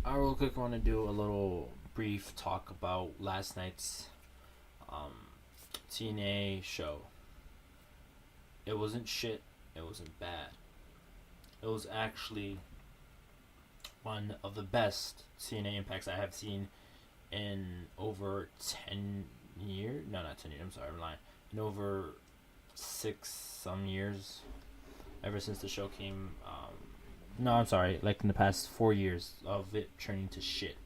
I real quick want to do a little brief talk about last night's um, TNA show. It wasn't shit. It wasn't bad. It was actually one of the best TNA impacts I have seen in over 10 years. No, not 10 years. I'm sorry, I'm lying. In over six some years. Ever since the show came. No, I'm sorry. Like in the past 4 years of it turning to shit.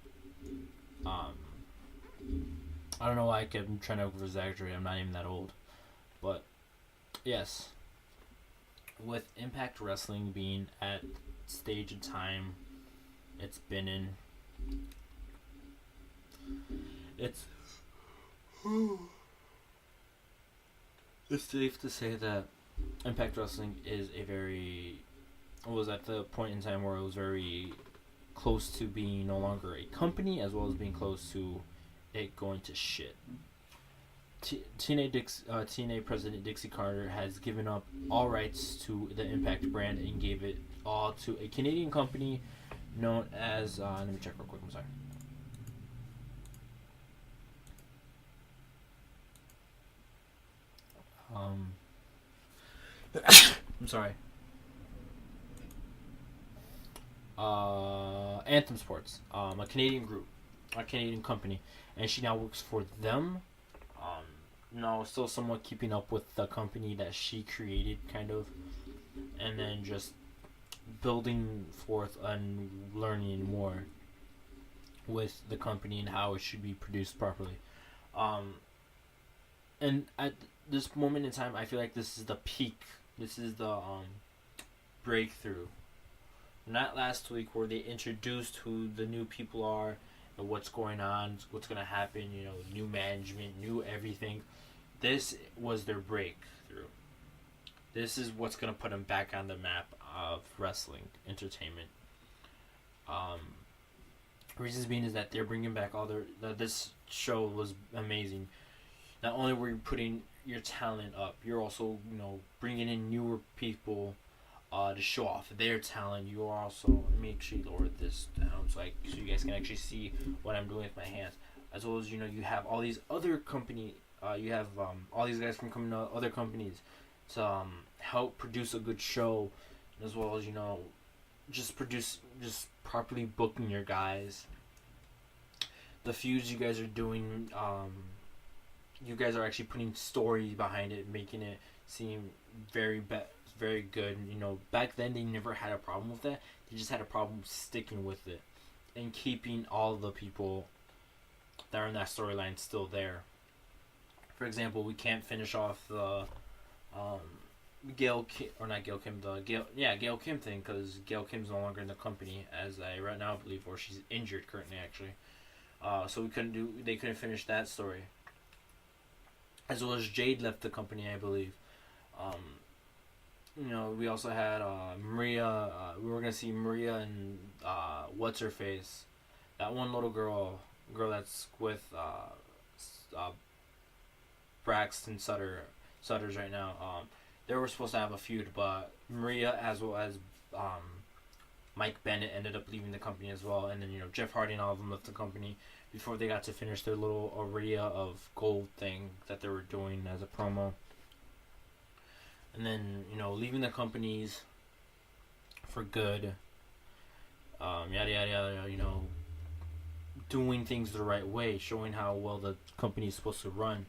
Um, I don't know why I kept trying to over exaggerate. I'm not even that old, but yes, with Impact Wrestling being at stage of time it's been in, it's it's safe to say that Impact Wrestling is a very was at the point in time where it was very close to being no longer a company as well as being close to it going to shit. TNA president Dixie Carter has given up all rights to the Impact brand and gave it all to a Canadian company known as. Let me check real quick. I'm sorry. I'm sorry. Anthem Sports, a Canadian group, a Canadian company, and she now works for them. No, still somewhat keeping up with the company that she created, kind of, and then just building forth and learning more with the company and how it should be produced properly. Um, and at this moment in time, I feel like this is the peak. This is the breakthrough. Not last week where they introduced who the new people are and what's going on, what's going to happen, new management, new everything. This was their breakthrough. This is what's going to put them back on the map of wrestling entertainment. Reasons being is that they're bringing back all their. This show was amazing. Not only were you putting your talent up, you're also bringing in newer people to show off their talent. You are also make sure you lower this down so you guys can actually see what I'm doing with my hands. As well as you have all these other company. You have all these guys from coming to other companies to help produce a good show, as well as just properly booking your guys. The feuds you guys are doing, you guys are actually putting story behind it, making it seem very good. Back then they never had a problem with that. They just had a problem sticking with it and keeping all the people that are in that storyline still there. For example, we can't finish off the Gail Kim, or not Gail Kim, Gail Kim thing, because Gail Kim's no longer in the company as I right now believe, or she's injured currently actually. So they couldn't finish that story. As well as Jade left the company, I believe. We also had Maria. We were gonna see Maria and what's her face, that one little girl that's with Braxton Sutters right now. They were supposed to have a feud, but Maria as well as Mike Bennett ended up leaving the company as well, and then Jeff Hardy and all of them left the company before they got to finish their little area of gold thing that they were doing as a promo. And then leaving the companies for good, yada yada yada. Doing things the right way, showing how well the company is supposed to run.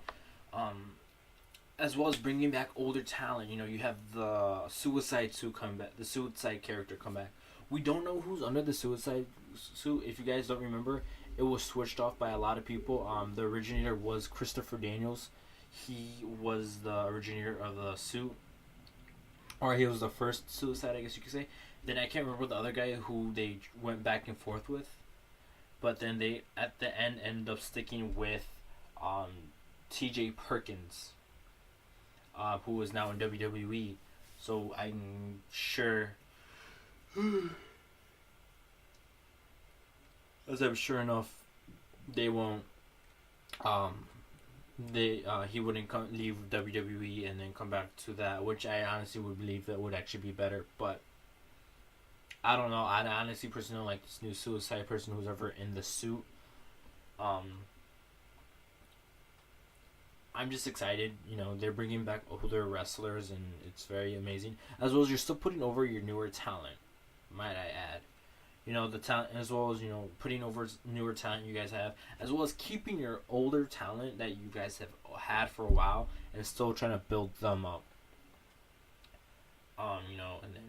As well as bringing back older talent. You have the Suicide Suit come back, the Suicide character come back. We don't know who's under the Suicide Suit. If you guys don't remember, it was switched off by a lot of people. The originator was Christopher Daniels. He was the originator of the suit, or he was the first Suicide, I guess you could say. Then I can't remember the other guy who they went back and forth with, but then they at the end ended up sticking with T.J. Perkins, who is now in WWE. So I'm sure, as I'm sure enough, they won't. He wouldn't leave WWE and then come back to that, which I honestly would believe that would actually be better. But I don't know. I honestly personally don't like this new Suicide person who's ever in the suit. Um, I'm just excited. You know, they're bringing back older wrestlers, and it's very amazing. As well as you're still putting over your newer talent, might I add. You know, the talent, as well as, you know, putting over newer talent you guys have, as well as keeping your older talent that you guys have had for a while and still trying to build them up. You know, and then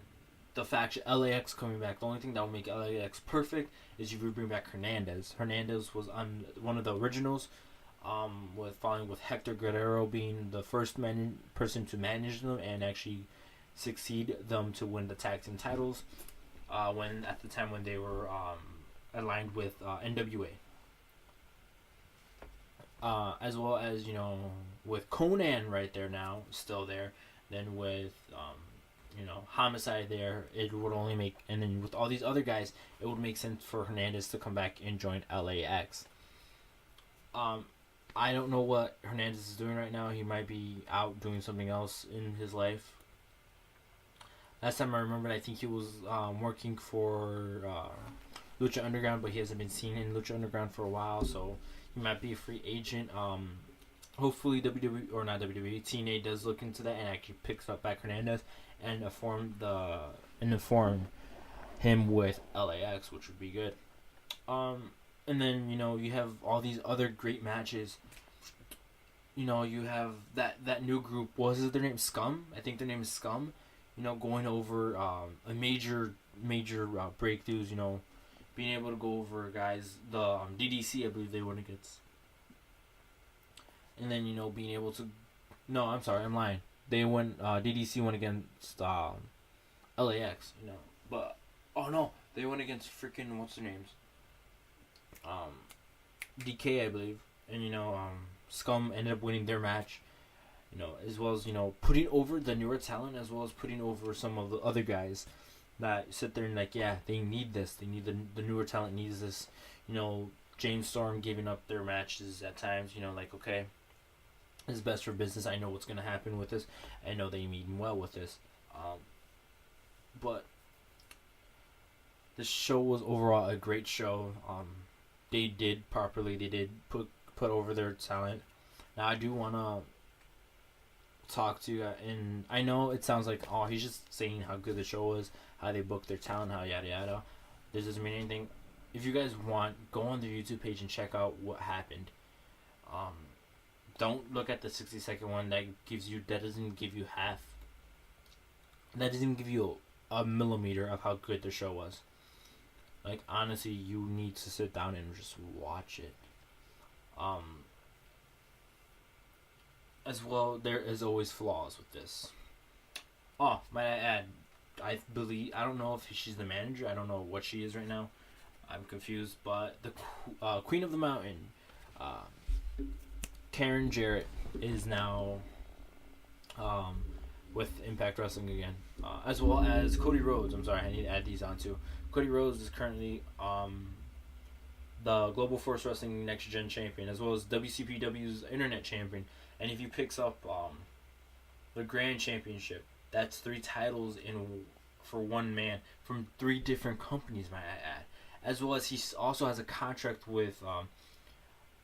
the faction LAX coming back. The only thing that will make LAX perfect is if you bring back Hernandez. Hernandez was on one of the originals, with following with Hector Guerrero being the first person to manage them and actually succeed them to win the tag team titles. When at the time when they were aligned with NWA. As well as, you know, with Conan right there now, still there. Then with you know, Homicide there, it would only make, and then with all these other guys, it would make sense for Hernandez to come back and join LAX. I don't know what Hernandez is doing right now. He might be out doing something else in his life. Last time I remembered, I think he was working for Lucha Underground, but he hasn't been seen in Lucha Underground for a while, so he might be a free agent. Hopefully WWE, or not WWE, TNA does look into that and actually picks up back Hernandez and inform him with LAX, which would be good. And then, you know, you have all these other great matches. You know, you have that new group. What was it, their name? Scum? I think their name is Scum. You know, going over a major breakthroughs. You know, being able to go over guys. The DDC, I believe they went against. And then, you know, being able to. No, I'm sorry, I'm lying. They went. DDC went against LAX. You know, but oh no, they went against freaking what's their names? DK, I believe, and, you know, Scum ended up winning their match. You know, as well as, you know, putting over the newer talent, as well as putting over some of the other guys that sit there and like, yeah, they need this. They need the newer talent needs this. You know, James Storm giving up their matches at times. You know, like, okay, this is best for business. I know what's gonna happen with this. I know they mean well with this. But this show was overall a great show. They did properly. They did put over their talent. Now I do wanna talk to you, and I know it sounds like, oh, he's just saying how good the show was, how they booked their talent, how yada yada. This doesn't mean anything. If you guys want, go on their YouTube page and check out what happened. Don't look at the 60-second one. That doesn't give you half. That doesn't give you a millimeter of how good the show was. Like, honestly, you need to sit down and just watch it. As well, there is always flaws with this. Oh, might I add, I don't know if she's the manager. I don't know what she is right now. I'm confused. But the Queen of the Mountain, Karen Jarrett, is now with Impact Wrestling again. As well as Cody Rhodes. I'm sorry, I need to add these on too. Cody Rhodes is currently the Global Force Wrestling Next Gen Champion, as well as WCPW's Internet Champion. And if he picks up the Grand Championship, that's 3 titles for one man from 3 different companies, might I add. As well as he also has a contract with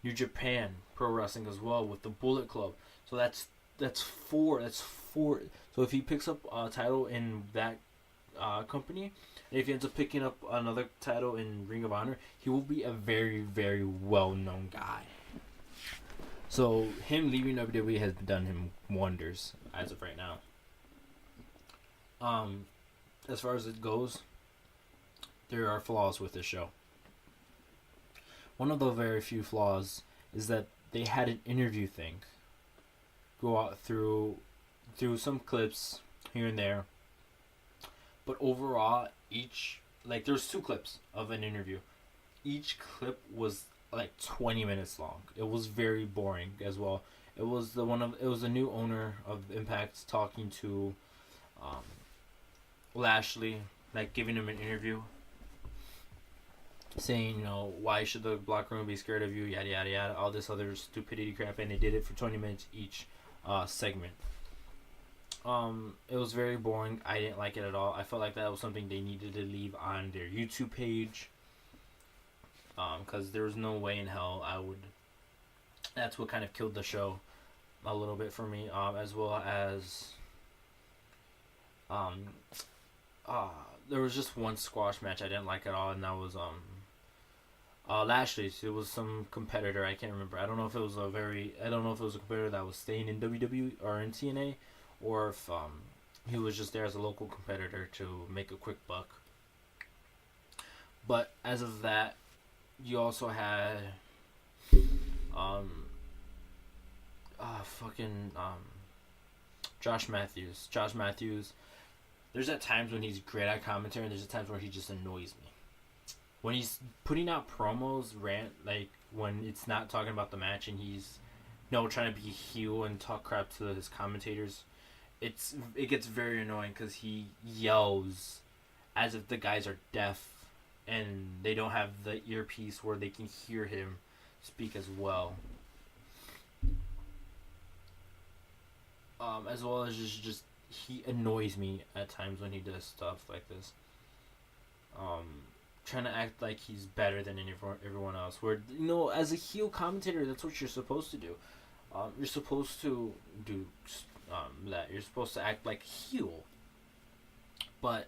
New Japan Pro Wrestling as well, with the Bullet Club. So that's 4. That's 4. So if he picks up a title in that company, and if he ends up picking up another title in Ring of Honor, he will be a very, very well-known guy. So him leaving WWE has done him wonders as of right now. As far as it goes, there are flaws with this show. One of the very few flaws is that they had an interview thing go out through some clips here and there. But overall, there's 2 clips of an interview. Each clip was like 20 minutes long. It was very boring as well. It was the new owner of Impact talking to Lashley, like giving him an interview, saying, you know, why should the block room be scared of you, yada yada yada, all this other stupidity crap, and they did it for 20 minutes each segment. It was very boring. I didn't like it at all. I felt like that was something they needed to leave on their YouTube page. Because there was no way in hell I would. That's what kind of killed the show a little bit for me. As well as um, uh, there was just one squash match I didn't like at all, and that was Lashley. It was some competitor. I can't remember. I don't know if it was a competitor that was staying in WWE or in TNA, or if he was just there as a local competitor to make a quick buck. But as of that, you also had um fucking Josh Matthews. Josh Matthews. There's at times when he's great at commentary, and there's at times where he just annoys me. When he's putting out promos, like when it's not talking about the match and he's trying to be heel and talk crap to his commentators, it gets very annoying because he yells as if the guys are deaf and they don't have the earpiece where they can hear him speak as well. As well as just he annoys me at times when he does stuff like this. Trying to act like he's better than everyone else. Where as a heel commentator, that's what you're supposed to do. You're supposed to do that. You're supposed to act like heel. But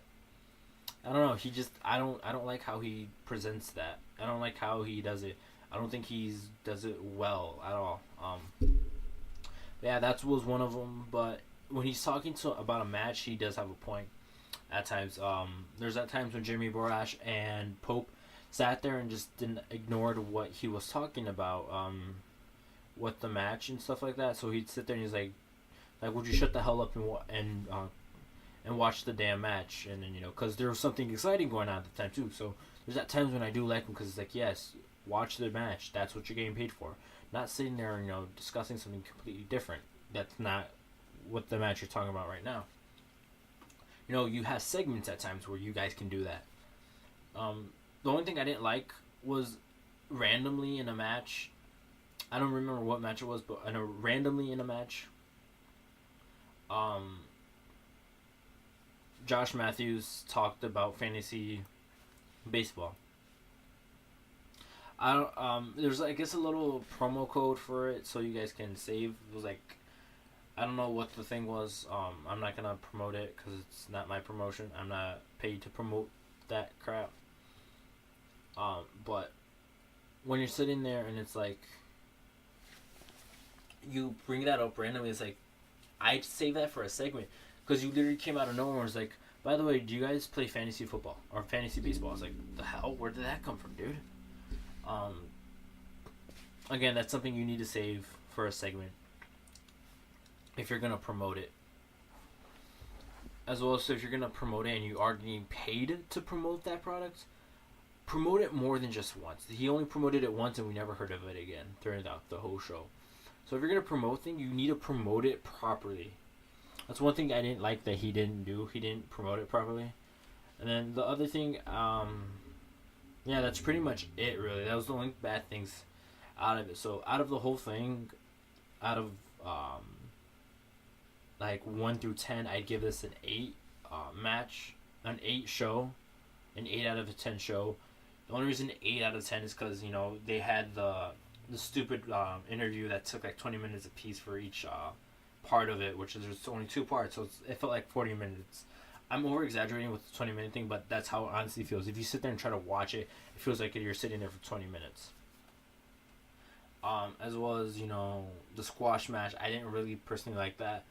I don't know. I don't like how he presents that. I don't like how he does it. I don't think does it well at all. Yeah, that was one of them. But when he's talking about a match, he does have a point. At times, there's at times when Jeremy Borash and Pope sat there and just ignored what he was talking about, with the match and stuff like that. So he'd sit there and he's like, would you shut the hell up and watch the damn match? And then because there was something exciting going on at the time too. So there's at times when I do like him because it's like, yes, watch the match. That's what you're getting paid for. Not sitting there and discussing something completely different. That's not what the match you're talking about right now. You have segments at times where you guys can do that. The only thing I didn't like was randomly in a match. I don't remember what match it was, but randomly in a match, Josh Matthews talked about fantasy baseball. I don't. There's I guess a little promo code for it so you guys can save. It was like, I don't know what the thing was. I'm not gonna promote it because it's not my promotion. I'm not paid to promote that crap. But when you're sitting there and it's like, you bring that up randomly, it's like, I'd save that for a segment because you literally came out of nowhere and was like, by the way, do you guys play fantasy football or fantasy baseball? I was like, the hell? Where did that come from, dude? Again, that's something you need to save for a segment if you're going to promote it. As well as if you're going to promote it and you are getting paid to promote that product, promote it more than just once. He only promoted it once and we never heard of it again during the whole show. So if you're going to promote things, you need to promote it properly. That's one thing I didn't like that he didn't do. He didn't promote it properly. And then the other thing, yeah, that's pretty much it, really. That was the only bad things out of it. So out of the whole thing, out of like 1 through 10, I'd give this an 8 match, an 8 show, an 8 out of a 10 show. The only reason 8 out of 10 is because they had the stupid interview that took like 20 minutes a piece for each part of it, which is there's only 2 parts, so it felt like 40 minutes. I'm over exaggerating with the 20-minute thing, but that's how it honestly feels. If you sit there and try to watch it, it feels like you're sitting there for 20 minutes. As well as the squash match, I didn't really personally like that.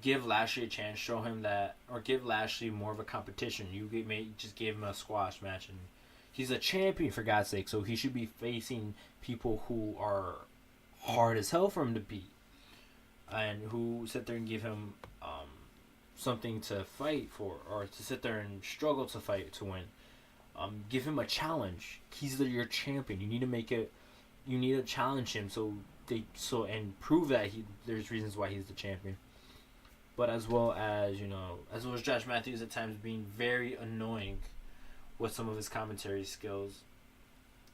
Give Lashley a chance, show him that, or give Lashley more of a competition. You just gave him a squash match, and he's a champion for God's sake, so he should be facing people who are hard as hell for him to beat, and who sit there and give him something to fight for, or to sit there and struggle to fight to win. Give him a challenge. He's your champion. You need to make it. You need to challenge him and prove that there's reasons why he's the champion. But as well as Josh Matthews at times being very annoying with some of his commentary skills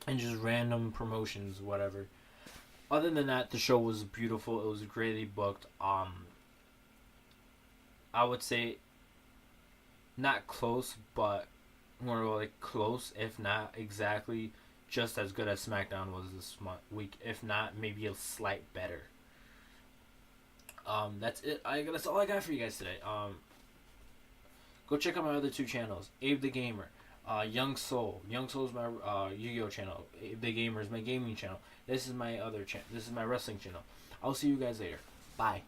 and just random promotions, whatever. Other than that, the show was beautiful. It was greatly booked. I would say not close, but more like close, if not exactly just as good as SmackDown was this week. If not, maybe a slight better. That's it. That's all I got for you guys today. Go check out my other two channels, Abe the Gamer, Young Soul. Young Soul is my Yu-Gi-Oh channel. Abe the Gamer is my gaming channel. This is my other channel. This is my wrestling channel. I'll see you guys later. Bye.